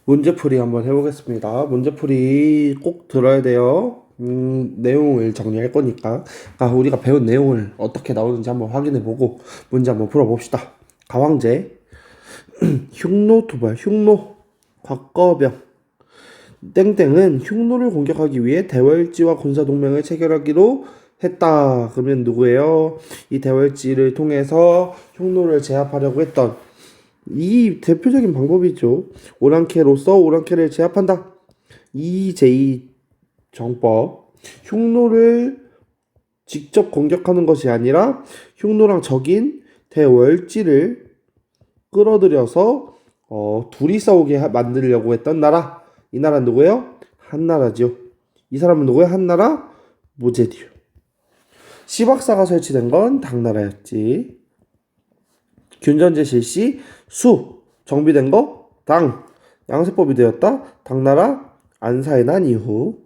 문제풀이 한번 해보겠습니다. 문제풀이 꼭 들어야 돼요. 내용을 정리할 거니까. 우리가 배운 내용을 어떻게 나오는지 한번 확인해보고 문제 한번 풀어봅시다. 가왕제, 흉노토벌, 흉노, 곽거병, 땡땡은 흉노를 공격하기 위해 대월지와 군사동맹을 체결하기로 했다. 그러면 누구예요? 이 대월지를 통해서 흉노를 제압하려고 했던 이 대표적인 방법이죠. 오랑캐로서 오랑캐를 제압한다. 이제2 정법. 흉노를 직접 공격하는 것이 아니라 흉노랑 적인 대월지를 끌어들여서 둘이 싸우게 만들려고 했던 나라. 이 나라는 누구예요? 한나라죠. 이 사람은 누구예요? 한나라 무제디요. 시박사가 설치된 건 당나라였지. 균전제 실시 수 정비된 거 당 양세법이 되었다. 당나라 안사의 난 이후.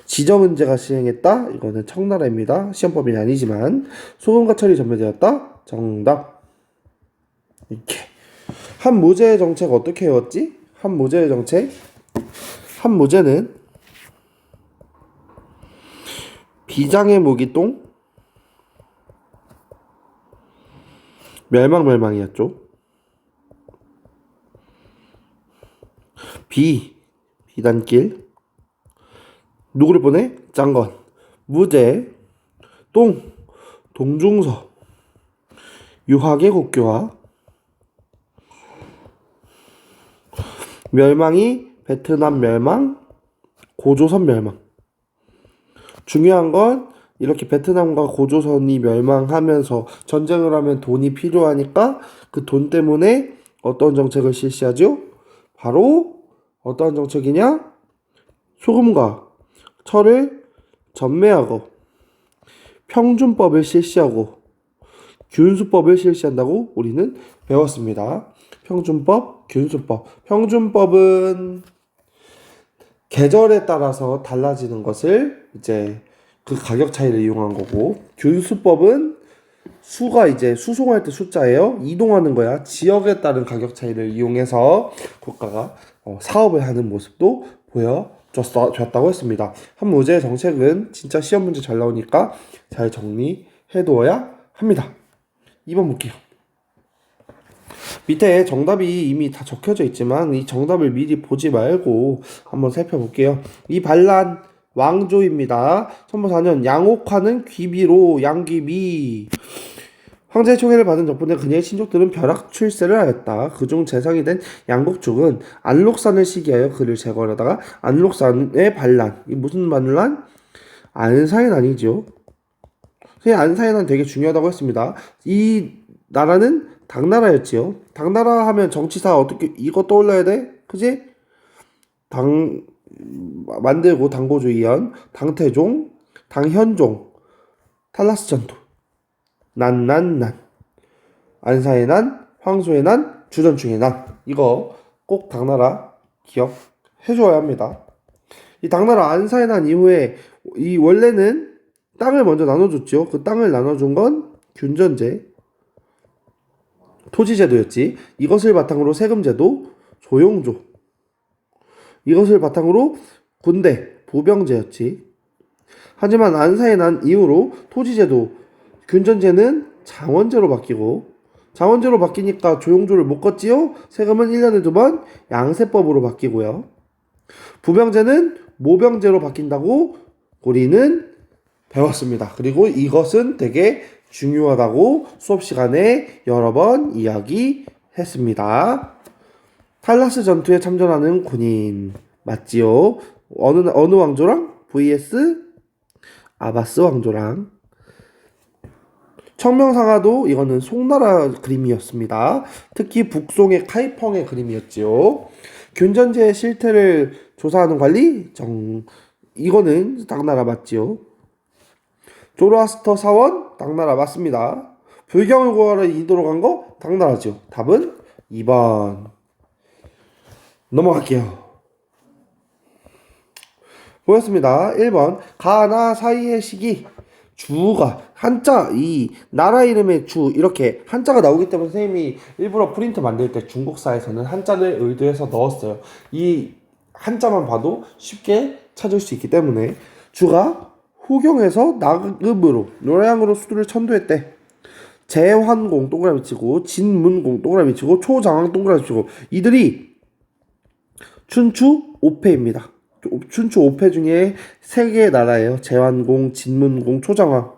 지정은제가 시행했다. 이거는 청나라입니다. 시험법이 아니지만. 소금과 철이 전매되었다. 정답. 이렇게 한무제의 정책 어떻게 해왔지? 한무제의 정책, 한무제는 비장의 무기똥 멸망이었죠. 비단길 누구를 보내? 장건. 무제 동중서 유학의 국교화. 멸망이 베트남 멸망, 고조선 멸망. 중요한 건 이렇게 베트남과 고조선이 멸망하면서 전쟁을 하면 돈이 필요하니까 그 돈 때문에 어떤 정책을 실시하죠? 바로 어떤 정책이냐? 소금과 철을 전매하고 평준법을 실시하고 균수법을 실시한다고 우리는 배웠습니다. 평준법, 균수법. 평준법은 계절에 따라서 달라지는 것을 이제 그 가격 차이를 이용한 거고, 균수법은 수가 이제 수송할 때 숫자예요. 이동하는 거야. 지역에 따른 가격 차이를 이용해서 국가가 사업을 하는 모습도 보여줬다고 했습니다. 한무제의 정책은 진짜 시험 문제 잘 나오니까 잘 정리해두어야 합니다. 2번 볼게요. 밑에 정답이 이미 다 적혀져 있지만 이 정답을 미리 보지 말고 한번 살펴볼게요. 이 반란 왕조입니다. 1004년 양옥화는 귀비로 양귀비. 황제의 총애를 받은 덕분에 그녀의 친족들은 벼락 출세를 하였다. 그중 재상이 된 양국죽은 안록산을 시기하여 그를 제거하다가 안록산의 반란. 이 무슨 반란? 안사의 난이죠. 안사의 난 되게 중요하다고 했습니다. 이 나라는 당나라였지요. 당나라 하면 정치사 어떻게 이거 떠올려야 돼? 그지? 당 만들고 당고주의연, 당태종, 당현종, 탈라스 전투, 난난난, 안사의 난, 황소의 난, 주전충의 난. 이거 꼭 당나라 기억해줘야 합니다. 이 당나라 안사의 난 이후에 이 원래는 땅을 먼저 나눠줬죠. 그 땅을 나눠준 건 균전제, 토지제도였지. 이것을 바탕으로 세금제도, 조용조. 이것을 바탕으로 군대, 부병제였지. 하지만 안사의 난 이후로 토지제도, 균전제는 장원제로 바뀌고, 장원제로 바뀌니까 조용조를 못 걷지요? 세금은 1년에 2번 양세법으로 바뀌고요. 부병제는 모병제로 바뀐다고 우리는 배웠습니다. 그리고 이것은 되게 중요하다고 수업 시간에 여러 번 이야기했습니다. 탈라스 전투에 참전하는 군인 맞지요? 어느 왕조랑? vs 아바스 왕조랑. 청명상하도 이거는 송나라 그림이었습니다. 특히 북송의 카이펑의 그림이었지요. 균전제의 실태를 조사하는 관리 이거는 당나라 맞지요. 조로아스터 사원 당나라 맞습니다. 불경을 구하러 인도로 간 거 당나라죠. 답은 2번. 넘어갈게요. 보였습니다. 1번 가나 사이의 시기 주가 한자 이 나라 이름의 주 이렇게 한자가 나오기 때문에 선생님이 일부러 프린트 만들 때 중국사에서는 한자를 의도해서 넣었어요. 이 한자만 봐도 쉽게 찾을 수 있기 때문에 주가 후경에서 나급으로 노량으로 수두를 천도했대. 제환공 동그라미 치고 진문공 동그라미 치고 초장왕 동그라미 치고 이들이 춘추 5패입니다. 춘추 5패 중에 3개의 나라예요. 제환공, 진문공, 초장왕.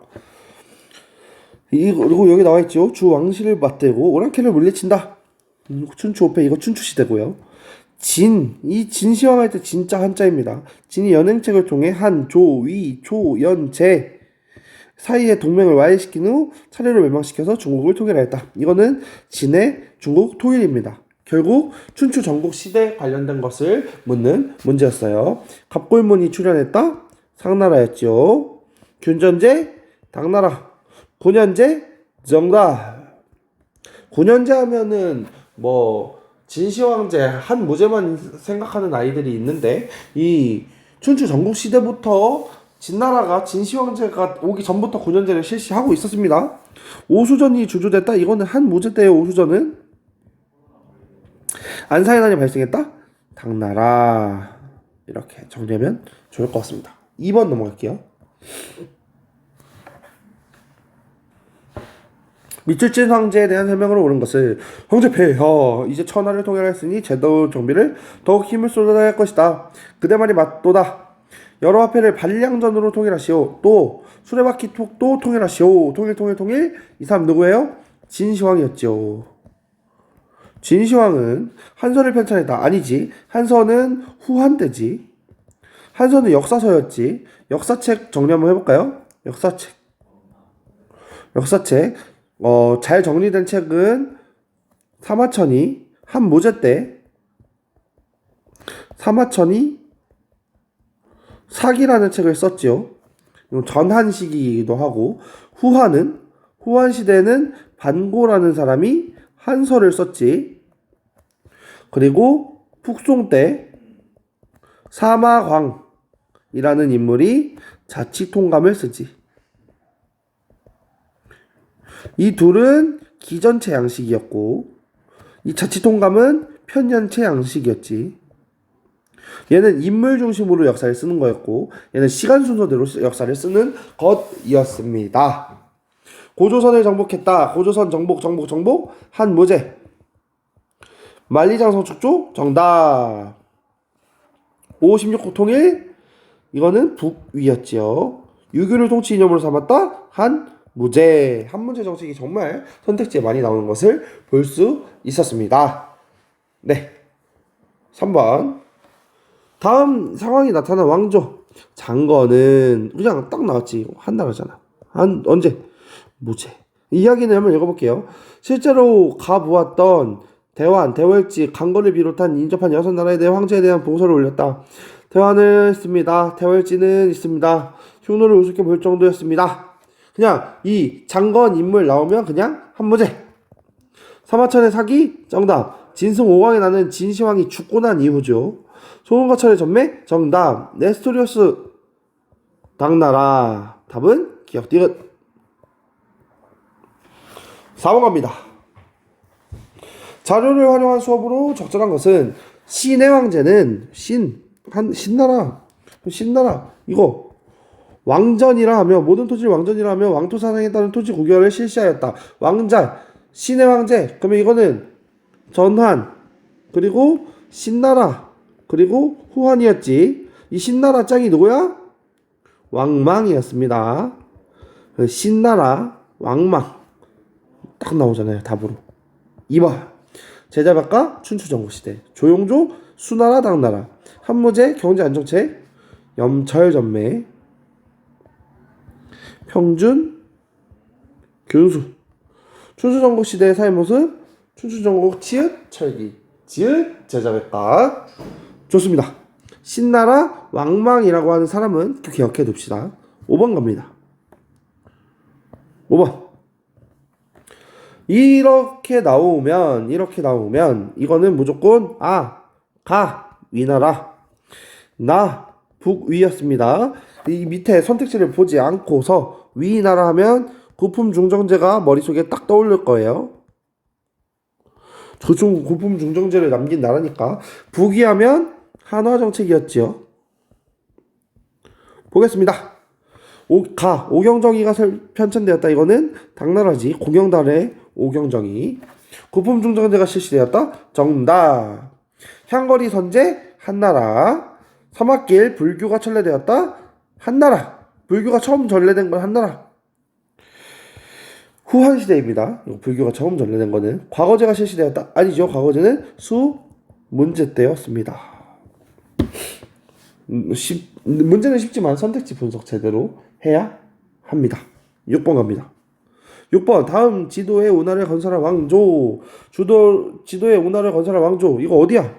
그리고 여기 나와있죠. 주 왕실을 맞대고 오랑캐를 물리친다. 춘추 5패 이거 춘추 시대고요. 이 진시황 할 때 진짜 한자입니다. 진이 연행책을 통해 한, 조, 위, 초, 연, 제 사이에 동맹을 와해시킨 후 차례로 멸망시켜서 중국을 통일하였다. 이거는 진의 중국 통일입니다. 결국 춘추 전국 시대 관련된 것을 묻는 문제였어요. 갑골문이 출현했다. 상나라였죠. 균전제 당나라. 군현제 정답. 군현제 하면은 뭐 진시황제 한 무제만 생각하는 아이들이 있는데 이 춘추 전국 시대부터 진나라가 진시황제가 오기 전부터 군현제를 실시하고 있었습니다. 오수전이 주조됐다. 이거는 한 무제 때의 오수전은 안사해난이 발생했다. 당나라. 이렇게 정리하면 좋을 것 같습니다. 2번 넘어갈게요. 미출진 황제에 대한 설명으로 옳은 것을 황제 폐하 이제 천하를 통일하였으니 제도 정비를 더욱 힘을 쏟아야 할 것이다. 그대 말이 맞도다. 여러 화폐를 반량전으로 통일하시오. 또 수레바퀴 톡도 통일하시오. 통일 이 사람 누구예요? 진시황이었죠. 진시황은 한서를 편찬했다. 아니지. 한서는 후한 때지. 한서는 역사서였지. 역사책 정리 한번 해볼까요? 역사책. 잘 정리된 책은 사마천이 한 무제 때 사마천이 사기라는 책을 썼죠. 전한 시기이기도 하고 후한 시대는 반고라는 사람이 한서를 썼지. 그리고 북송 때 사마광이라는 인물이 자치통감을 쓰지. 이 둘은 기전체 양식이었고 이 자치통감은 편년체 양식이었지. 얘는 인물 중심으로 역사를 쓰는 거였고 얘는 시간 순서대로 역사를 쓰는 것이었습니다. 고조선을 정복했다. 고조선 정복 한 무제. 만리장성 축조 정답. 516국 통일 이거는 북위였지요. 유교를 통치 이념으로 삼았다. 한 무제. 한 문제 정책이 정말 선택지에 많이 나오는 것을 볼 수 있었습니다. 네. 3번. 다음 상황이 나타난 왕조. 장건은 그냥 딱 나왔지. 한나라잖아. 언제? 무제. 이야기는 한번 읽어볼게요. 실제로 가보았던 대환, 대월지, 강건을 비롯한 인접한 6나라에 대해 황제에 대한 보고서를 올렸다. 대환은 있습니다. 대월지는 있습니다. 흉노를 우습게 볼 정도였습니다. 그냥 이 장건 인물 나오면 그냥 한 무제. 사마천의 사기 정답. 진승 5왕이 나는 진시황이 죽고 난 이후죠. 소금과철의 전매 정답. 네스토리우스 당나라. 답은 기억 디귿. 4번 갑니다. 자료를 활용한 수업으로 적절한 것은 신의 왕제는 신나라 이거 왕전이라 하며 모든 토지를 왕전이라 하며 왕토 사상에 따른 토지 구결을 실시하였다. 왕자 신의 왕제. 그러면 이거는 전한 그리고 신나라 그리고 후한이었지. 이 신나라 짱이 누구야? 왕망이었습니다. 신나라 왕망 딱 나오잖아요. 답으로. 2번 제자박가 춘추전국시대. 조용조 수나라 당나라. 한무제 경제안정책. 염철전매. 평준 교수. 춘추전국시대의 사회 모습. 춘추전국 치읓 철기. 지읒 제자백가. 좋습니다. 신나라 왕망이라고 하는 사람은 기억해 둡시다. 5번 갑니다. 5번. 이렇게 나오면 이거는 무조건 위나라 나 북위였습니다. 이 밑에 선택지를 보지 않고서 위나라 하면 고품 중정제가 머릿속에 딱 떠오를 거예요. 고품 중정제를 남긴 나라니까. 북위 하면 한화 정책이었지요. 보겠습니다. 오경정이가 편찬되었다. 이거는 당나라지. 공영달의 오경정이. 고품 중정제가 실시되었다. 정답. 향거리 선제 한나라. 서막길 불교가 천래되었다. 한나라. 불교가 처음 전래된 건 한나라. 후한시대입니다. 불교가 처음 전래된 거는. 과거제가 실시되었다. 아니죠. 과거제는 수문제 때였습니다. 문제는 쉽지만 선택지 분석 제대로 해야 합니다. 6번 갑니다. 6번 다음 지도에 운하를 건설한 왕조. 지도에 운하를 건설한 왕조. 이거 어디야?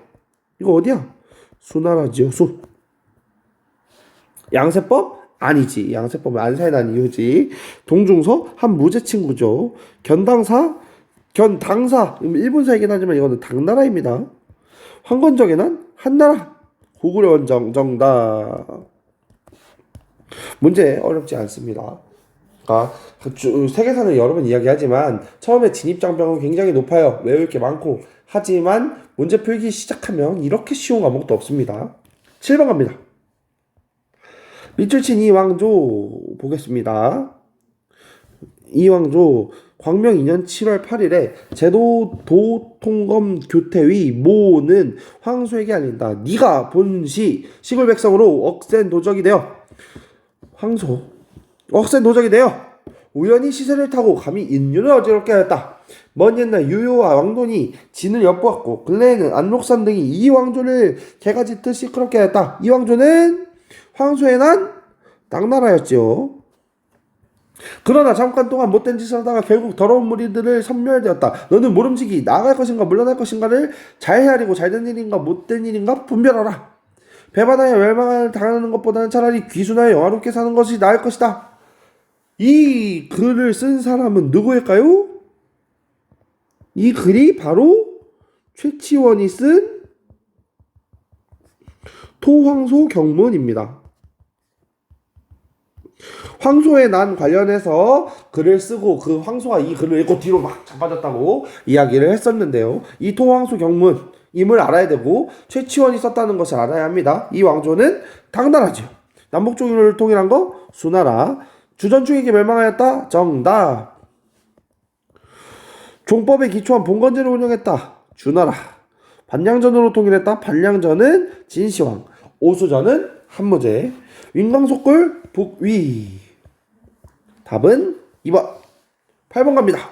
수나라지요. 양세법? 아니지. 양세법은 안사에 난 이유지. 동중서 한 무제 친구죠. 견당사 일본사이긴 하지만 이거는 당나라입니다. 황건적에 난 한나라. 고구려 원정 정답. 문제 어렵지 않습니다. 그러니까 세계사는 여러 번 이야기하지만 처음에 진입장벽은 굉장히 높아요. 외울 게 많고. 하지만 문제 풀기 시작하면 이렇게 쉬운 과목도 없습니다. 7번 갑니다. 밑줄 친 이왕조 보겠습니다. 이왕조 광명 2년 7월 8일에 제도도통검 교태위 모는 황소에게 알린다. 네가 본시 시골 백성으로 억센 도적이 되어 억센 도적이 되어 우연히 시세를 타고 감히 인륜을 어지럽게 하였다. 먼 옛날 유효와 왕돈이 진을 엿보았고 근래에는 안록산 등이 이 왕조를 개가 짖듯 시끄럽게 하였다. 이 왕조는 황소에 난 당나라였지요. 그러나 잠깐 동안 못된 짓을 하다가 결국 더러운 무리들을 섬멸되었다. 너는 모름지기 나아갈 것인가 물러날 것인가를 잘 헤아리고 잘된 일인가 못된 일인가 분별하라. 배반하여 멸망을 당하는 것보다는 차라리 귀순하여 영화롭게 사는 것이 나을 것이다. 이 글을 쓴 사람은 누구일까요? 이 글이 바로 최치원이 쓴 토황소 경문입니다. 황소의 난 관련해서 글을 쓰고 그 황소가 이 글을 읽고 뒤로 막 자빠졌다고 이야기를 했었는데요. 이 토황소 경문임을 알아야 되고 최치원이 썼다는 것을 알아야 합니다. 이 왕조는 당나라죠. 남북종을 통일한 거 수나라. 주전충에게 멸망하였다. 정답. 종법에 기초한 봉건제를 운영했다. 주나라. 반량전으로 통일했다. 반량전은 진시황. 오수전은 한무제. 윈광속굴 북위. 답은 2번. 8번 갑니다.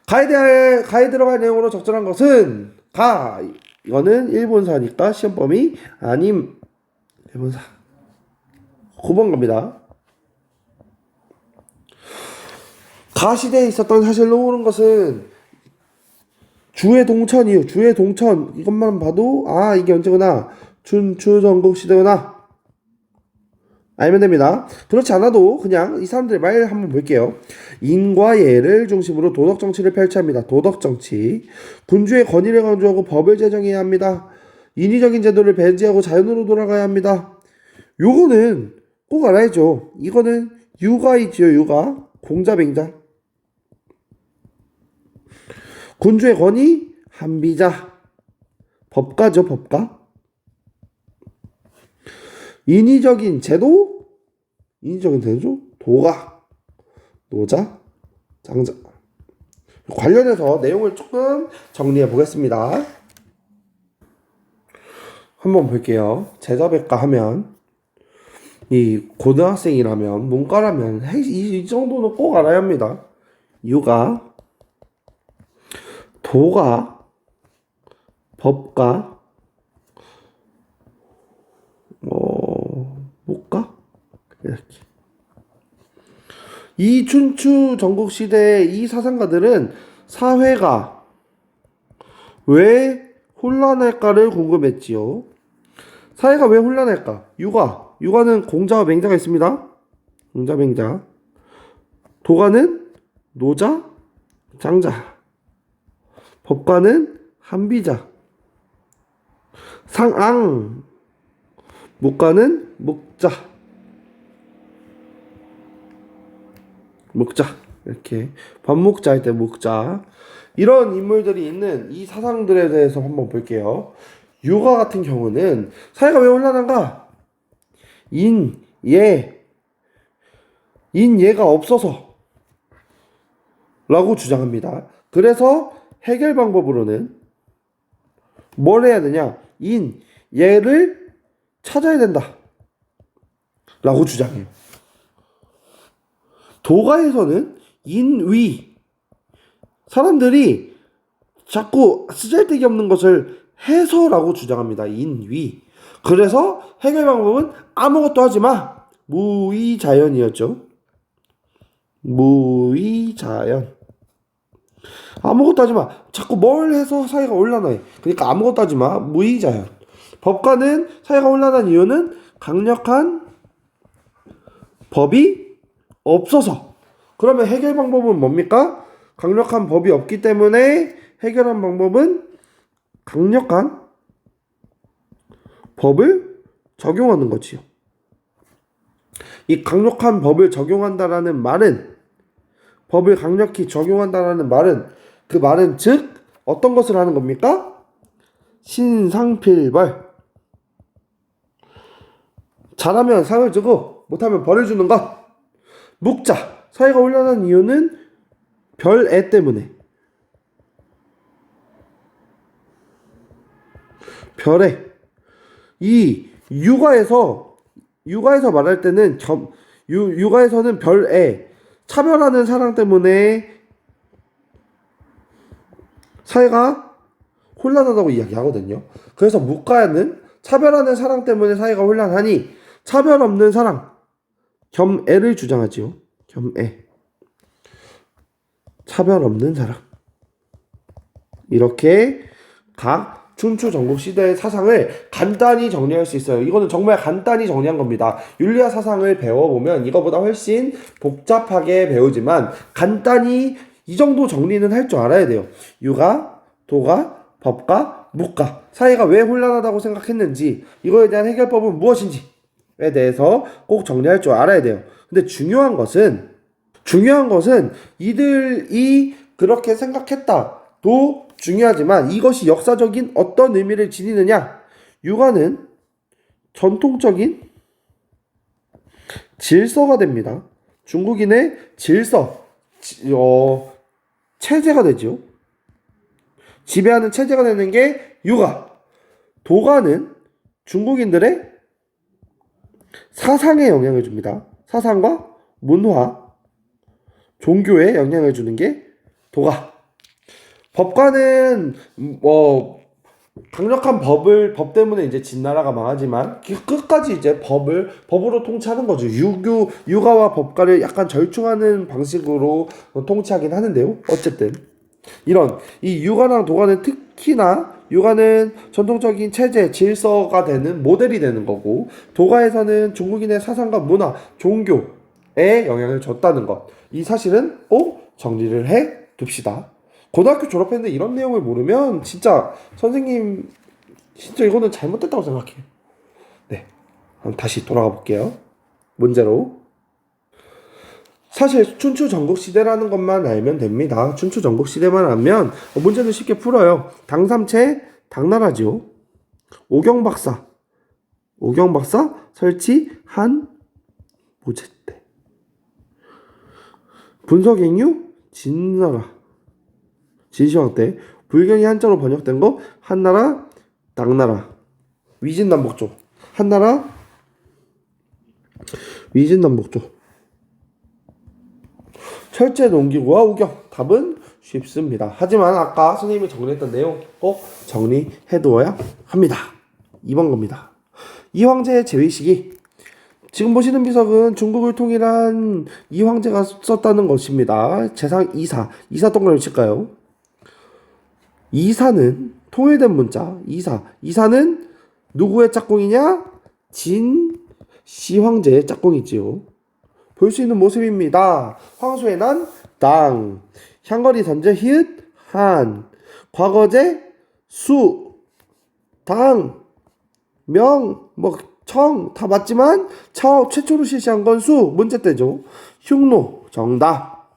가에 들어갈 내용으로 적절한 것은 이거는 일본사니까 시험 범위 아님 일본사. 9번 갑니다. 가시대에 있었던 사실로 오는 것은 주의 동천이요. 주의 동천 이것만 봐도 이게 언제구나. 춘추전국 시대구나. 알면 됩니다. 그렇지 않아도 그냥 이 사람들의 말 한번 볼게요. 인과 예를 중심으로 도덕정치를 펼쳐합니다. 도덕정치. 군주의 권위를 강조하고 법을 제정해야 합니다. 인위적인 제도를 배제하고 자연으로 돌아가야 합니다. 요거는 꼭 알아야죠. 이거는 육아이지요. 육아. 공자맹자. 군주의 권위 한비자. 법가죠. 법가. 인위적인 제도죠. 도가, 노자, 장자. 관련해서 내용을 조금 정리해 보겠습니다. 한번 볼게요. 제자백과 하면 이 고등학생이라면 문과라면 이 정도는 꼭 알아야 합니다. 유가, 도가, 법가, 못가? 이렇게. 이 춘추 전국 시대의 이 사상가들은 사회가 왜 혼란할까를 궁금했지요. 사회가 왜 혼란할까? 육아는 공자와 맹자가 있습니다. 공자, 맹자. 도가는 노자, 장자. 법가는 한비자. 상앙. 묵가는 묵자. 묵자. 이렇게 법묵자 할 때 묵자. 이런 인물들이 있는 이 사상들에 대해서 한번 볼게요. 유가 같은 경우는 사회가 왜 혼란한가? 인예가 없어서 라고 주장합니다. 그래서 해결 방법으로는 뭘 해야 되냐? 인예를 찾아야 된다 라고 주장해요. 도가에서는 인위, 사람들이 자꾸 쓰잘데기 없는 것을 해서라고 주장합니다. 인위. 그래서 해결 방법은 아무것도 하지 마. 무위자연이었죠. 무위자연. 아무것도 하지 마. 자꾸 뭘 해서 사회가 혼란해. 그러니까 아무것도 하지 마. 무위자연. 법과는 사회가 혼란한 이유는 강력한 법이 없어서. 그러면 해결 방법은 뭡니까? 강력한 법이 없기 때문에 해결한 방법은 강력한 법을 적용하는 거지요. 이 강력한 법을 적용한다라는 말은, 법을 강력히 적용한다라는 말은, 그 말은 즉 어떤 것을 하는 겁니까? 신상필벌. 잘하면 상을 주고 못하면 벌을 주는 것. 묵자. 사회가 혼란한 이유는 별애 때문에. 별애. 이 육아에서 말할 때는 육아에서는 별애, 차별하는 사랑 때문에 사회가 혼란하다고 이야기하거든요. 그래서 묵가는 차별하는 사랑 때문에 사회가 혼란하니 차별 없는 사랑, 겸애를 주장하지요. 겸애. 차별 없는 사랑. 이렇게 각 춘추 전국 시대의 사상을 간단히 정리할 수 있어요. 이거는 정말 간단히 정리한 겁니다. 윤리학 사상을 배워보면 이거보다 훨씬 복잡하게 배우지만 간단히 이 정도 정리는 할 줄 알아야 돼요. 유가, 도가, 법가, 묵가. 사회가 왜 혼란하다고 생각했는지, 이거에 대한 해결법은 무엇인지에 대해서 꼭 정리할 줄 알아야 돼요. 근데 중요한 것은 이들이 그렇게 생각했다도 중요하지만 이것이 역사적인 어떤 의미를 지니느냐? 유가는 전통적인 질서가 됩니다. 중국인의 질서, 체제가 되죠. 지배하는 체제가 되는 게 유가. 도가는 중국인들의 사상에 영향을 줍니다. 사상과 문화, 종교에 영향을 주는 게 도가. 법과는 강력한 법 때문에 이제 진나라가 망하지만 끝까지 이제 법으로 통치하는 거죠. 유가와 법과를 약간 절충하는 방식으로 통치하긴 하는데요. 어쨌든 이 유가랑 도가는 특히나 유가는 전통적인 체제, 질서가 되는 모델이 되는 거고, 도가에서는 중국인의 사상과 문화, 종교에 영향을 줬다는 것. 이 사실은 꼭 정리를 해 둡시다. 고등학교 졸업했는데 이런 내용을 모르면 진짜 선생님 진짜 이거는 잘못됐다고 생각해요. 네, 그럼 다시 돌아가 볼게요. 문제로. 사실 춘추 전국시대라는 것만 알면 됩니다. 춘추 전국시대만 알면 문제는 쉽게 풀어요. 당삼체 당나라죠. 오경박사 설치 한 모제때. 분석행유 진나라 진시황 때. 불경이 한자로 번역된 거 한나라 당나라 위진남북조. 한나라 위진남북조. 철제 농기구와 우경. 답은 쉽습니다. 하지만 아까 선생님이 정리했던 내용 꼭 정리해두어야 합니다. 2번 겁니다. 이 황제의 재위 시기. 지금 보시는 비석은 중국을 통일한 이 황제가 썼다는 것입니다. 재상 이사 동그라미 칠까요? 이사는 통일된 문자. 이사는 누구의 짝꿍이냐? 진시 황제의 짝꿍이지요. 볼 수 있는 모습입니다. 황소의 난 당, 향거리 선제 히읗 한, 과거제 수, 당, 명, 청 다 맞지만 최초로 실시한 건 수 문제 때죠. 흉노 정답.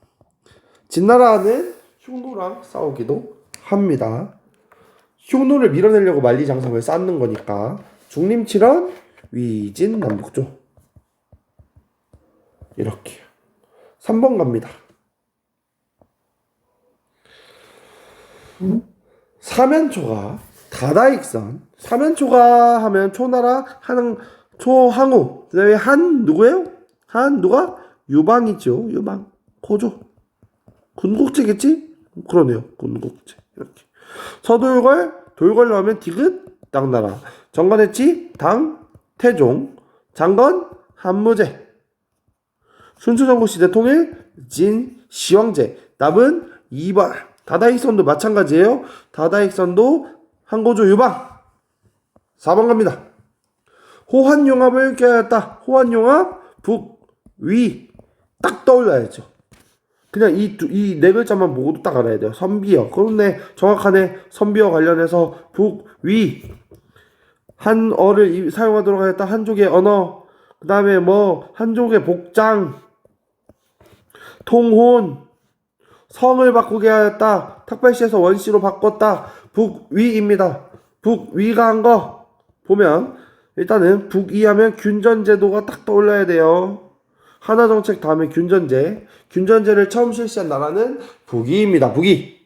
진나라는 흉노랑 싸우기도 합니다. 흉노를 밀어내려고 만리장성을 쌓는 거니까 중림칠원 위진남북조. 이렇게 3번 갑니다. 사면초가 다다익선. 사면초가 하면 초나라 초항우. 그다음에 한 누구예요? 한 누가? 유방이죠. 유방. 고조. 군국제겠지? 그러네요. 군국제. 이렇게. 돌걸 나오면 디귿 당나라. 정관했지? 당 태종. 장건 한무제. 순추전국시대 통일 진 시황제. 답은 2번. 다다익선도 마찬가지예요. 다다익선도 한고조 유방. 4번 갑니다. 호환용합을 껴야겠다. 호환용합 북위 딱 떠올려야죠. 그냥 이 네 글자만 보고도 딱 알아야 돼요. 선비어. 그런데 정확하네. 선비어 관련해서 북위 한어를 사용하도록 하였다. 한족의 언어. 그 다음에 뭐 한족의 복장 통혼 성을 바꾸게 하였다. 탁발시에서 원시로 바꿨다. 북위입니다. 북위가 한 거 보면 일단은 북위하면 균전제도가 딱 떠올라야 돼요. 하나정책 다음에 균전제. 균전제를 처음 실시한 나라는 북위입니다. 북위.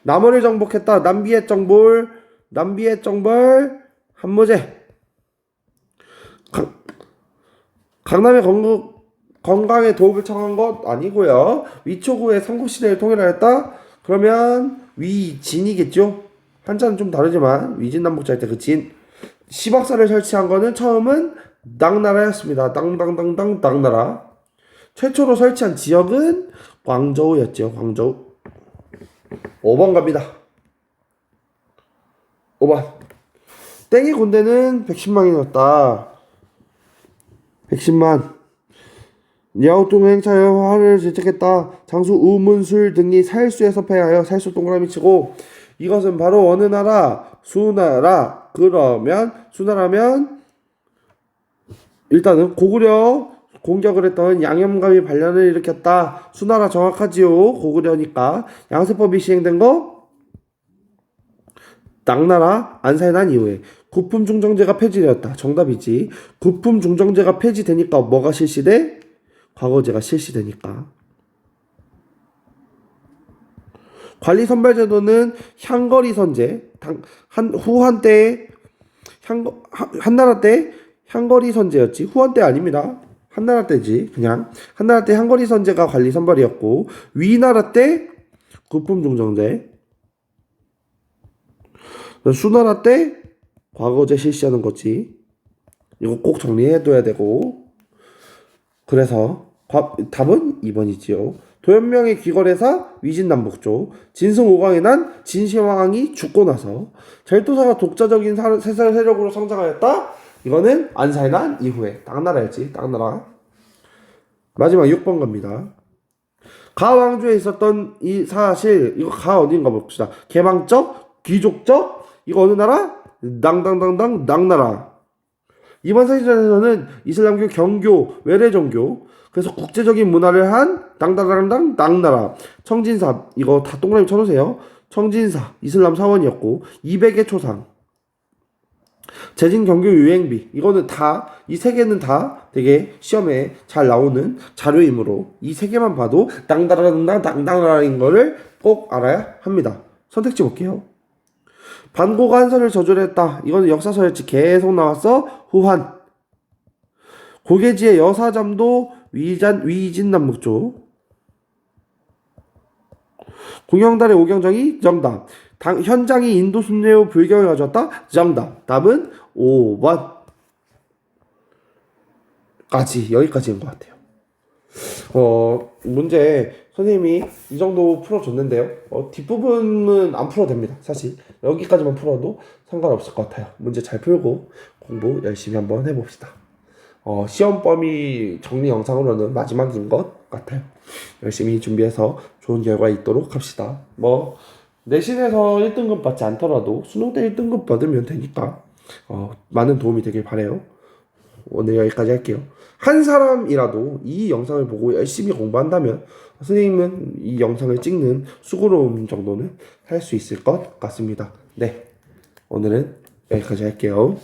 남원을 정복했다. 남비의 정벌 한무제. 강남의 건강에 도움을 청한 것 아니고요. 위초구의 삼국시대를 통일하였다. 그러면 위진이겠죠. 한자는 좀 다르지만 위진남북자 할 때 그 진. 시박사를 설치한 거는 처음은 당나라였습니다. 땅땅땅땅 당나라. 최초로 설치한 지역은 광저우였죠. 광저우. 5번 갑니다. 5번. 땡의 군대는 110만이었다. 110만. 야우뚱 행차여 화를 제책했다. 장수 우문술 등이 살수에서 패하여 살수 동그라미 치고 이것은 바로 어느 나라? 수나라. 그러면 수나라면 일단은 고구려 공격을 했던 양염감이 반란을 일으켰다. 수나라 정확하지요. 고구려니까. 양세법이 시행된 거 당나라 안사의 난 이후에 구품중정제가 폐지되었다. 정답이지. 구품중정제가 폐지되니까 뭐가 실시돼? 과거제가 실시되니까. 관리선발제도는 향거리 선제. 후한 때 한나라 때 향거리 선제였지. 후한 때 아닙니다. 한나라 때지. 그냥 한나라 때 향거리 선제가 관리 선발이었고 위나라 때 구품중정제. 수나라 때 과거제 실시하는 거지. 이거 꼭 정리해둬야 되고. 그래서 답은 2번이지요. 도연명의 귀걸에사 위진남북조. 진승 5강에 난 진시황이 죽고 나서 절도사가 독자적인 세력으로 성장하였다. 이거는 안사의 난 이후에 당나라였지. 당나라. 마지막 6번 갑니다. 가왕조에 있었던 이 사실 이거 가 어딘가 봅시다. 개방적, 귀족적. 이거 어느 나라? 당당당당 당나라. 이번 사진에서는 이슬람교 경교, 외래종교. 그래서 국제적인 문화를 한 당당당당 당나라. 청진사 이거 다 동그라미 쳐놓으세요. 청진사 이슬람 사원이었고 200의 초상. 재진 경교 유행비 이거는 다 이 세 개는 다 되게 시험에 잘 나오는 자료이므로 이 세 개만 봐도 당당당당 당나라인 거를 꼭 알아야 합니다. 선택지 볼게요. 반고가 한서를 저주했다. 이거는 역사서였지. 계속 나왔어. 후한. 고개지의 여사잠도 위진남북조. 공영달의 오경정이 정답. 현장이 인도 순례후 불경을 가져왔다. 정답. 답은 5번. 여기까지인 것 같아요. 문제 선생님이 이 정도 풀어줬는데요. 뒷부분은 안 풀어도 됩니다. 사실 여기까지만 풀어도 상관없을 것 같아요. 문제 잘 풀고 공부 열심히 한번 해봅시다. 시험 범위 정리 영상으로는 마지막인 것 같아요. 열심히 준비해서 좋은 결과 있도록 합시다. 내신에서 1등급 받지 않더라도 수능 때 1등급 받으면 되니까 많은 도움이 되길 바래요. 오늘 여기까지 할게요. 한 사람이라도 이 영상을 보고 열심히 공부한다면 선생님은 이 영상을 찍는 수고로움 정도는 할 수 있을 것 같습니다. 네, 오늘은 여기까지 할게요.